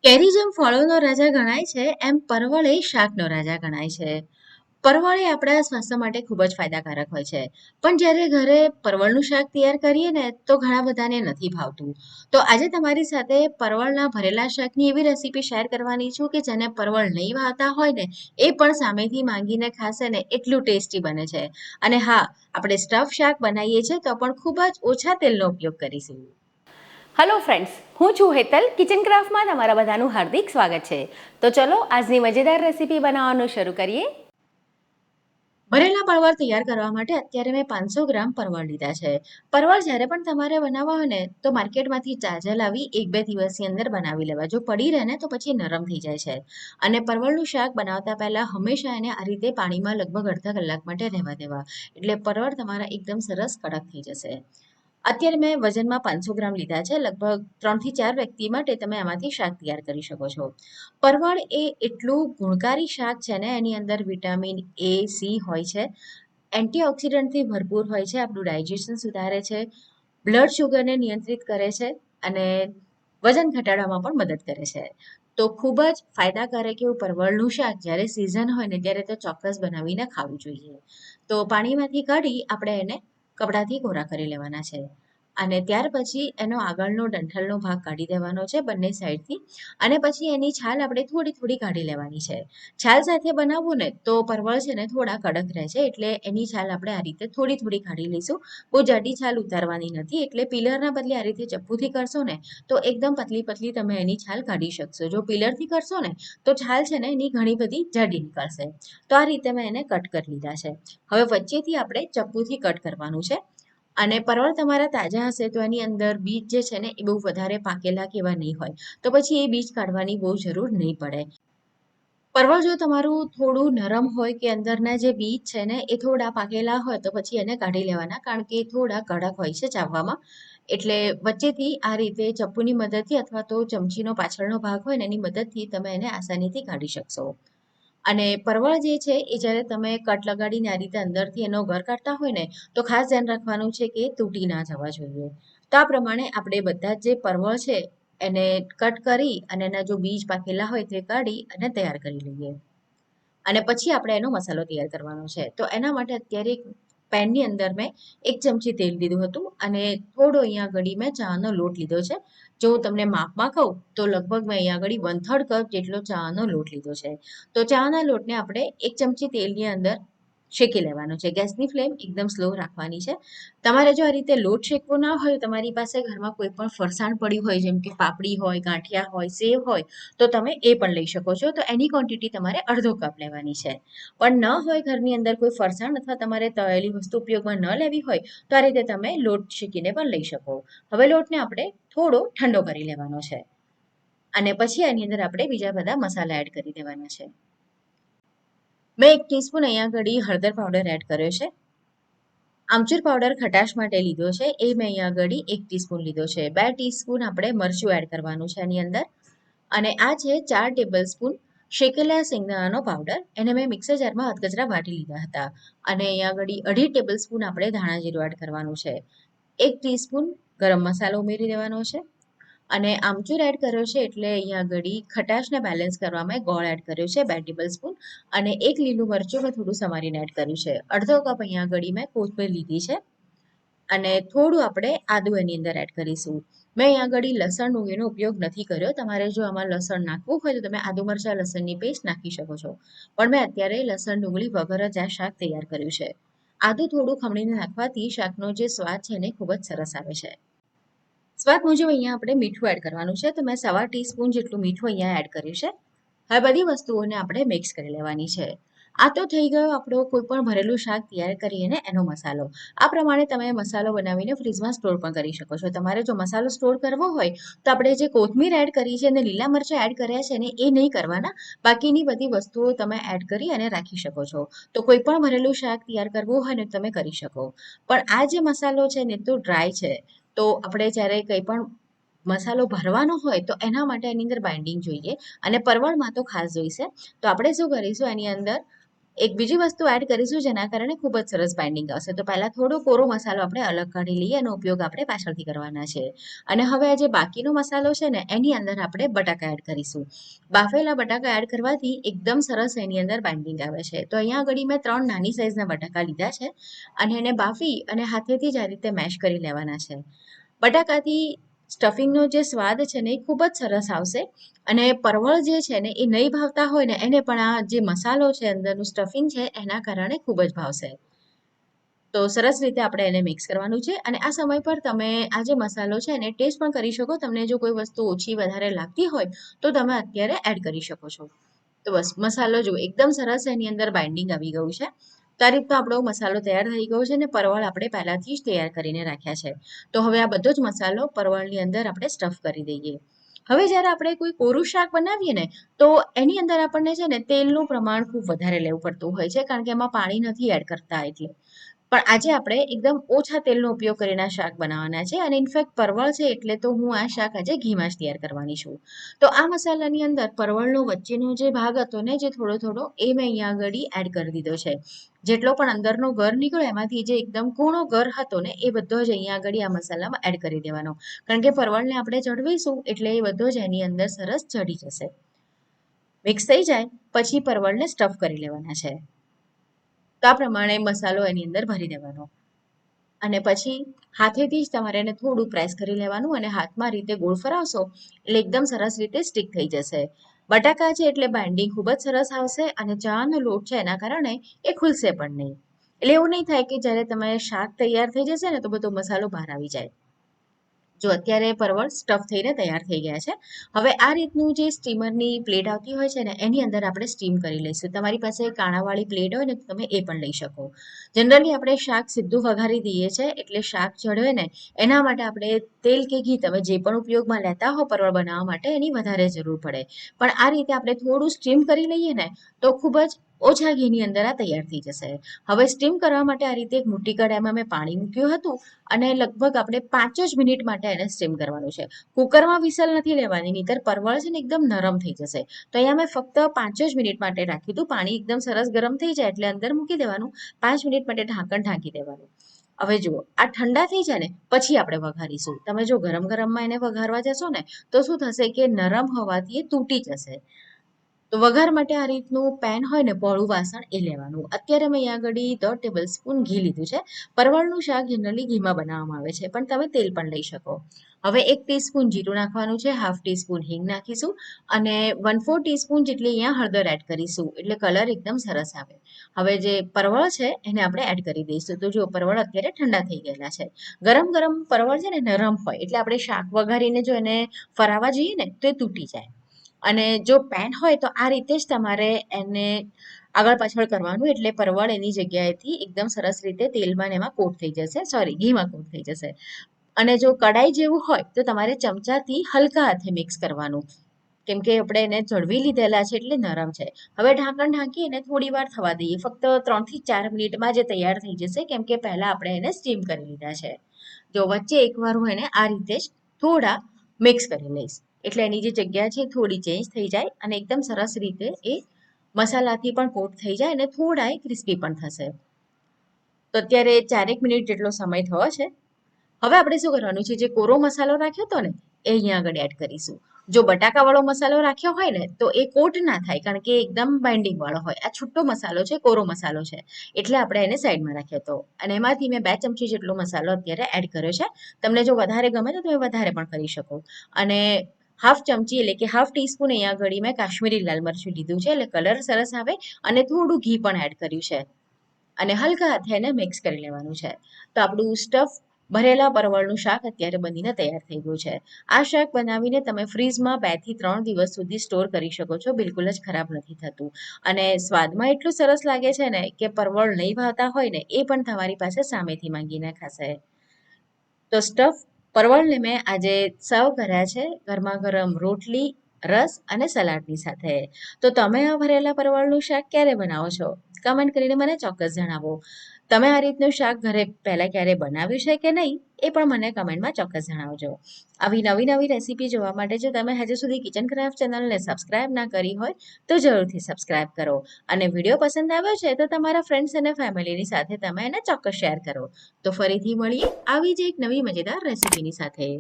કેરી જેમ ફળોનો રાજા ગણાય છે, એમ પરવળ એ શાકનો રાજા ગણાય છે. પરવળ એ આપણા સ્વાસ્થ્ય માટે ખૂબ જ ફાયદાકારક હોય છે. પણ જ્યારે ઘરે પરવળનું શાક તૈયાર કરીએ ને, તો ઘણા બધાને નથી ભાવતું. તો આજે તમારી સાથે પરવળના ભરેલા શાકની એવી રેસીપી શેર કરવાની છું કે જેને પરવળ નહીં ભાવતા હોય ને, એ પણ સામેથી માંગીને ખાશે ને એટલું ટેસ્ટી બને છે. અને હા, આપણે સ્ટફ શાક બનાવીએ છીએ તો પણ ખૂબ જ ઓછા તેલનો ઉપયોગ કરીશું. હલો ફ્રેન્ડ્સ, હું છું હેતલ. કિચન ક્રાફ્ટમાં તમારા બધાનું હાર્દિક સ્વાગત છે. તો ચલો આજની મજેદાર રેસીપી બનાવવાનું શરૂ કરીએ. ભરેલા પરવળ તૈયાર કરવા માટે અત્યારે મેં 500 ગ્રામ પરવળ લીધા છે. પરવળ જ્યારે પણ તમારે બનાવવા હોય ને, તો માર્કેટમાંથી તાજા લાવી 1-2 દિવસની અંદર બનાવી લેવા. જો પડી રહે ને તો પછી નરમ થઈ જાય છે. અને પરવળનું શાક બનાવતા પહેલા હંમેશા એને આ રીતે પાણીમાં લગભગ અડધા કલાક માટે રહેવા દેવા. એટલે પરવળ તમારા એકદમ સરસ કડક થઈ જશે. અત્યારે મેં વજનમાં 500 ગ્રામ લીધા છે. લગભગ 3 થી 4 વ્યક્તિ માટે તમે આમાંથી શાક તૈયાર કરી શકો છો. પરવળ એ એટલું ગુણકારી શાક છે ને, એની અંદર વિટામિન એ, સી હોય છે. એન્ટીઓક્સિડન્ટથી ભરપૂર હોય છે, આપણું ડાયજેશન સુધારે છે, બ્લડ શુગરને નિયંત્રિત કરે છે અને વજન ઘટાડવામાં પણ મદદ કરે છે. તો ખૂબ જ ફાયદાકારક એવું પરવળનું શાક જ્યારે સિઝન હોય ને ત્યારે તો ચોક્કસ બનાવીને ખાવું જોઈએ. તો પાણીમાંથી કાઢી આપણે એને કપડાથી કોરા કરી લેવાના છે. અને ત્યાર પછી એનો આગળનો ડંઠલનો ભાગ કાઢી દેવાનો છે બંને સાઈડથી. અને પછી એની છાલ આપણે થોડી થોડી કાઢી લેવાની છે. છાલ સાથે બનાવવું ને તો પરવળ છે ને થોડા કડક રહે છે, એટલે એની છાલ આપણે આ રીતે થોડી થોડી કાઢી લઈશું. બહુ જાડી છાલ ઉતારવાની નથી, એટલે પિલરના બદલે આ રીતે ચપ્પુથી કરશો ને તો એકદમ પતલી પતલી તમે એની છાલ કાઢી શકશો. જો પિલરથી કરશો ને તો છાલ છે ને એની ઘણી બધી જાડી નીકળશે. તો આ રીતે મેં એને કટ કરી લીધા છે. હવે વચ્ચેથી આપણે ચપ્પુથી કટ કરવાનું છે. અને પરવળ તમારા તાજા હશે તો એની અંદર બીજ જે છે ને એ બહુ વધારે પાકેલા કે એવા નહીં હોય, તો પછી એ બીજ કાઢવાની બહુ જરૂર નહીં પડે. પરવળ જો તમારું થોડું નરમ હોય કે અંદરના જે બીજ છે ને એ થોડા પાકેલા હોય તો પછી એને કાઢી લેવાના, કારણ કે એ થોડા કડક હોય છે ચાવવામાં. એટલે વચ્ચેથી આ રીતે ચપ્પુની મદદથી અથવા તો ચમચીનો પાછળનો ભાગ હોય ને એની મદદથી તમે એને આસાનીથી કાઢી શકશો. અને પરવળ જે છે એ જ્યારે તમે કટ લગાડીને આ રીતે અંદરથી એનો ઘર કાઢતા હોય ને તો ખાસ ધ્યાન રાખવાનું છે કે તૂટી ના જવા જોઈએ. તો આ પ્રમાણે આપણે બધા જ જે પરવળ છે એને કટ કરી અને એના જો બીજ પાકેલા હોય તે કાઢી અને તૈયાર કરી લઈએ. અને પછી આપણે એનો મસાલો તૈયાર કરવાનો છે. તો એના માટે અત્યારે એક પેનની અંદર મેં 1 ચમચી તેલ લીધું હતું અને થોડો અહીંયા આગળ મેં ચાનો લોટ લીધો છે. જો હું તમને માપમાં કહું તો લગભગ મેં અહીંયા આગળ 1/3 કપ જેટલો ચાનો લોટ લીધો છે. તો ચાના લોટને આપણે 1 ચમચી તેલની અંદર શેકી લેવાનો છે. ગેસની ફ્લેમ એકદમ સ્લો રાખવાની છે. તમારે જો આ રીતે લોટ શેકવો ના હોય, તમારી પાસે ઘરમાં કોઈ પણ ફરસાણ પડ્યું હોય, જેમ કે પાપડી હોય, ગાંઠિયા હોય, સેવ હોય, તો તમે એ પણ લઈ શકો છો. તો એની ક્વોન્ટિટી તમારે અડધો કપ લેવાની છે. પણ ન હોય ઘરની અંદર કોઈ ફરસાણ અથવા તમારે તળેલી વસ્તુ ઉપયોગમાં ન લેવી હોય તો આ રીતે તમે લોટ શેકીને પણ લઈ શકો. હવે લોટને આપણે થોડો ઠંડો કરી લેવાનો છે. અને પછી એની અંદર આપણે બીજા બધા મસાલા એડ કરી દેવાના છે. મેં 1 ટીસ્પૂન અહીંયા આગળ હળદર પાવડર એડ કર્યો છે. આમચૂર પાવડર ખટાશ માટે લીધો છે, એ મેં અહીંયા આગળ 1 ટીસ્પૂન લીધો છે. 2 ટીસ્પૂન આપણે મરચું એડ કરવાનું છે એની અંદર. અને આ છે 4 ટેબલ સ્પૂન શેકેલા શેંગદાણાનો પાવડર. એને મેં મિક્સર જારમાં અધકચરા વાટી લીધા હતા. અને અહીંયા આગળ 2.5 ટેબલ સ્પૂન આપણે ધાણા જીરું એડ કરવાનું છે. 1 ટીસ્પૂન ગરમ મસાલો ઉમેરી દેવાનો છે. અને આમચૂર એડ કર્યો છે એટલે અહીંયા આગળ ખટાશને બેલેન્સ કરવા મેં ગોળ એડ કર્યો છે 2 ટેબલ સ્પૂન. અને 1 લીલું મરચું મેં થોડું સમારીને એડ કર્યું છે. અડધો કપ અહીંયા આગળ મેં કોથમીર લીધી છે. અને થોડું આપણે આદુ એની અંદર એડ કરીશું. મેં અહીંયા આગળ લસણ ડુંગળીનો ઉપયોગ નથી કર્યો. તમારે જો આમાં લસણ નાખવું હોય તો તમે આદુ મરચાં લસણની પેસ્ટ નાખી શકો છો. પણ મેં અત્યારે લસણ ડુંગળી વગર જ આ શાક તૈયાર કર્યું છે. આદુ થોડું ખમણીને નાખવાથી શાકનો જે સ્વાદ છે ને ખૂબ જ સરસ આવે છે. સ્વાદ મુજબ અહીંયા આપણે મીઠું એડ કરવાનું છે. તો મેં 1/4 ટીસ્પૂન જેટલું મીઠું અહીંયા એડ કર્યું છે. હવે બધી વસ્તુઓને આપણે મિક્સ કરી લેવાની છે. આ તો થઈ ગયો આપણો કોઈ પણ ભરેલું શાક તૈયાર કરીએ ને એનો મસાલો. આ પ્રમાણે તમે મસાલો બનાવીને ફ્રીજમાં સ્ટોર પણ કરી શકો છો. તમારે જો મસાલો સ્ટોર કરવો હોય તો આપણે જે કોથમીર એડ કરી છે અને લીલા મરચાં એડ કર્યા છે ને એ નહીં કરવાના. બાકીની બધી વસ્તુઓ તમે એડ કરી અને રાખી શકો છો. તો કોઈ પણ ભરેલું શાક તૈયાર કરવું હોય ને તમે કરી શકો. પણ આ જે મસાલો છે ને તો ડ્રાય છે. તો આપણે જ્યારે કંઈ પણ મસાલો ભરવાનો હોય તો એના માટે એની અંદર બાઇન્ડિંગ જોઈએ. અને પરવળમાં તો ખાસ જોઈશે. તો આપણે શું કરીશું, એની અંદર એક બીજી વસ્તુ એડ કરીશું જેના કારણે ખૂબ જ સરસ બાઇન્ડિંગ આવશે. તો પહેલા થોડો કોરો મસાલો આપણે અલગ કાઢી લઈએ, એનો ઉપયોગ આપણે પાછળથી કરવાના છે. અને હવે આ જે બાકીનો મસાલો છે ને એની અંદર આપણે બટાકા એડ કરીશું. બાફેલા બટાકા એડ કરવાથી એકદમ સરસ એની અંદર બાઇન્ડિંગ આવે છે. તો અહીંયા આગળ મેં 3 નાની સાઈઝના બટાકા લીધા છે અને એને બાફી અને હાથેથી જ આ રીતે મેશ કરી લેવાના છે. બટાકાથી સ્ટફિંગનો જે સ્વાદ છે ને એ ખૂબ જ સરસ આવશે અને પરવળ જે છે ને એ નહીં ભાવતા હોય ને એને પણ આ જે મસાલો છે અંદરનું સ્ટફિંગ છે એના કારણે ખૂબ જ ભાવશે. તો સરસ રીતે આપણે એને મિક્સ કરવાનું છે અને આ સમય પર તમે આ જે મસાલો છે એને ટેસ્ટ પણ કરી શકો. તમને જો કોઈ વસ્તુ ઓછી વધારે લાગતી હોય તો તમે અત્યારે એડ કરી શકો છો. તો બસ મસાલો જો એકદમ સરસ એની અંદર બાઇન્ડિંગ આવી ગયું છે. તો આ રીતનો આપણો મસાલો તૈયાર થઈ ગયો છે અને પરવળ આપણે પહેલાથી જ તૈયાર કરીને રાખ્યા છે. તો હવે આ બધો જ મસાલો પરવળની અંદર આપણે સ્ટફ કરી દઈએ. હવે જ્યારે આપણે કોઈ કોરું શાક બનાવીએ ને તો એની અંદર આપણને છે ને તેલનું પ્રમાણ ખૂબ વધારે લેવું પડતું હોય છે, કારણ કે એમાં પાણી નથી એડ કરતા એટલે. પણ આજે આપણે એકદમ ઓછા તેલનો ઉપયોગ કરીને આ શાક બનાવવાના છે અને ઇનફેક્ટ પરવળ છે એટલે તો હું આ શાક આજે ઘીમાં જ તૈયાર કરવાની છું. તો આ મસાલાની અંદર પરવળનો વચ્ચેનો જે ભાગ હતો ને જે થોડો થોડો એ મેં અહીંયા આગળ એડ કરી દીધો છે. જેટલો પણ અંદરનો ગર નીકળ્યો એમાંથી જે એકદમ કૂણો ગર હતો ને એ બધો જ અહીંયા આગળ આ મસાલામાં એડ કરી દેવાનો, કારણ કે પરવળને આપણે ચડવીશું એટલે એ બધો જ એની અંદર સરસ ચડી જશે. મિક્સ થઈ જાય પછી પરવળને સ્ટફ કરી લેવાના છે. તો આ પ્રમાણે મસાલો એની અંદર ભરી દેવાનો અને પછી હાથેથી જ તમારે એને થોડું પ્રેસ કરી લેવાનું અને હાથમાં રીતે ગોળ ફરાવશો એટલે એકદમ સરસ રીતે સ્ટીક થઈ જશે. બટાકા છે એટલે બાઇન્ડિંગ ખૂબ જ સરસ આવશે અને ચાનો લોટ છે એના કારણે એ ખુલશે પણ નહીં. એટલે એવું નહીં થાય કે જ્યારે તમે શાક તૈયાર થઈ જશે ને તો બધો મસાલો બહાર આવી જાય. જો અત્યારે પરવળ સ્ટફ થઈને તૈયાર થઈ ગયા છે. હવે આ રીતનું જે સ્ટીમરની પ્લેટ આવતી હોય છે ને એની અંદર આપણે સ્ટીમ કરી લઈશું. તમારી પાસે કાણાવાળી પ્લેટ હોય ને તો તમે એ પણ લઈ શકો. જનરલી આપણે શાક સીધું વઘારી દઈએ છીએ એટલે શાક ચડવે ને એના માટે આપણે તેલ કે ઘી તમે જે પણ ઉપયોગમાં લેતા હો પરવળ બનાવવા માટે એની વધારે જરૂર પડે. પણ આ રીતે આપણે થોડું સ્ટીમ કરી લઈએ ને તો ખૂબ જ ઓછા ઘીની અંદર આ તૈયાર થઈ જશે. હવે સ્ટીમ કરવા માટે આ રીતે એક મોટી કઢાઈમાં મેં પાણી મૂક્યું હતું અને લગભગ આપણે 5 જ મિનિટ માટે એને સ્ટીમ કરવાનું છે. કુકરમાં વિસલ નથી લેવાની, નહીંતર પરવળ છે ને એકદમ નરમ થઈ જશે. તો અહીંયા મેં ફક્ત 5 જ મિનિટ માટે રાખ્યું હતું. પાણી એકદમ સરસ ગરમ થઈ જાય એટલે અંદર મૂકી દેવાનું, 5 મિનિટ માટે ઢાંકણ ઢાંકી દેવાનું. હવે જુઓ આ ઠંડા થઈ જાય ને પછી આપણે વઘારીશું. તમે જો ગરમ ગરમમાં એને વઘારવા જશો ને તો શું થશે કે નરમ હોવાથી એ તૂટી જશે. તો વઘાર માટે આ રીતનું પેન હોય ને પહોળું વાસણ એ લેવાનું. અત્યારે મેં અહીંયા આગળ 1/2 ટેબલ સ્પૂન ઘી લીધું છે. પરવળનું શાક જનરલી ઘીમાં બનાવવામાં આવે છે પણ તમે તેલ પણ લઈ શકો. હવે 1 ટીસ્પૂન જીરું નાખવાનું છે, 1/2 ટીસ્પૂન હિંગ નાખીશું અને 1/4 ટીસ્પૂન જેટલી અહીંયા હળદર એડ કરીશું એટલે કલર એકદમ સરસ આવે. હવે જે પરવળ છે એને આપણે એડ કરી દઈશું. તો જો પરવળ અત્યારે ઠંડા થઈ ગયેલા છે. ગરમ ગરમ પરવળ છે ને નરમ હોય એટલે આપણે શાક વઘારીને જો એને ફરાવા જઈએ ને તો એ તૂટી જાય. અને જો પેન હોય તો આ રીતે જ તમારે એને આગળ પાછળ કરવાનું એટલે પરવળ એની જગ્યાએથી એકદમ સરસ રીતે તેલમાં ને એમાં કોટ થઈ જશે, સોરી ઘીમાં કોટ થઈ જશે. અને જો કડાઈ જેવું હોય તો તમારે ચમચાથી હલકા હાથે મિક્સ કરવાનું, કેમ કે આપણે એને ચડવી લીધેલા છે એટલે નરમ છે. હવે ઢાંકણ ઢાંકી એને થોડી વાર થવા દઈએ, ફક્ત 3 થી 4 મિનિટમાં જે તૈયાર થઈ જશે, કેમ કે પહેલા આપણે એને સ્ટીમ કરી લીધા છે. જો વચ્ચે એકવાર હું એને આ રીતે જ થોડા મિક્સ કરી લઈશ એટલે એની જે જગ્યા છે થોડી ચેન્જ થઈ જાય અને એકદમ સરસ રીતે એ મસાલાથી પણ કોટ થઈ જાય અને થોડા એ ક્રિસ્પી પણ થશે. તો અત્યારે 4 મિનિટ જેટલો સમય થયો છે. હવે આપણે શું કરવાનું છે, જે કોરો મસાલો રાખ્યો હતો ને એ અહીંયા આગળ એડ કરીશું. જો બટાકાવાળો મસાલો રાખ્યો હોય ને તો એ કોટ ના થાય, કારણ કે એકદમ બાઇન્ડિંગ વાળો હોય. આ છૂટો મસાલો છે, કોરો મસાલો છે એટલે આપણે એને સાઈડમાં રાખ્યો હતો અને એમાંથી મેં 2 ચમચી જેટલો મસાલો અત્યારે એડ કર્યો છે. તમને જો વધારે ગમે તો તમે વધારે પણ કરી શકો. અને 1/2 ચમચી એટલે કે 1/2 ટીસ્પૂન અહીંયા આગળ મેં કાશ્મીરી લાલ મરચું લીધું છે એટલે કલર સરસ આવે અને થોડું ઘી પણ એડ કર્યું છે અને હલકા હાથે એને મિક્સ કરી લેવાનું છે. તો આપણું સ્ટફ ભરેલા પરવળનું શાક અત્યારે બનીને તૈયાર થઈ ગયું છે. આ શાક બનાવીને તમે ફ્રીજમાં 2 થી 3 દિવસ સુધી સ્ટોર કરી શકો છો, બિલકુલ જ ખરાબ નથી થતું અને સ્વાદમાં એટલું સરસ લાગે છે ને કે પરવળ નહીં ભાવતા હોય ને એ પણ તમારી પાસે સામેથી માંગીને ખાશે. તો સ્ટફ પરવળને મેં આજે સર્વ કર્યા છે ગરમા ગરમ રોટલી, રસ અને સલાડની સાથે. તો તમે આ ભરેલા પરવળનું શાક ક્યારે બનાવો છો? કમેન્ટ કરીને મને ચોક્કસ જણાવો. તમે આ રીતનું શાક ઘરે પહેલાં ક્યારે બનાવ્યું છે કે નહીં એ પણ મને કમેન્ટમાં ચોક્કસ જણાવજો. આવી નવી નવી રેસીપી જોવા માટે જો તમે હજુ સુધી કિચન ક્રાફ્ટ ચેનલને સબસ્ક્રાઇબ ના કરી હોય તો જરૂરથી સબસ્ક્રાઇબ કરો. અને વિડીયો પસંદ આવ્યો છે તો તમારા ફ્રેન્ડ્સ અને ફેમિલીની સાથે તમે એને ચોક્કસ શેર કરો. તો ફરીથી મળીએ આવી જ એક નવી મજેદાર રેસીપીની સાથે.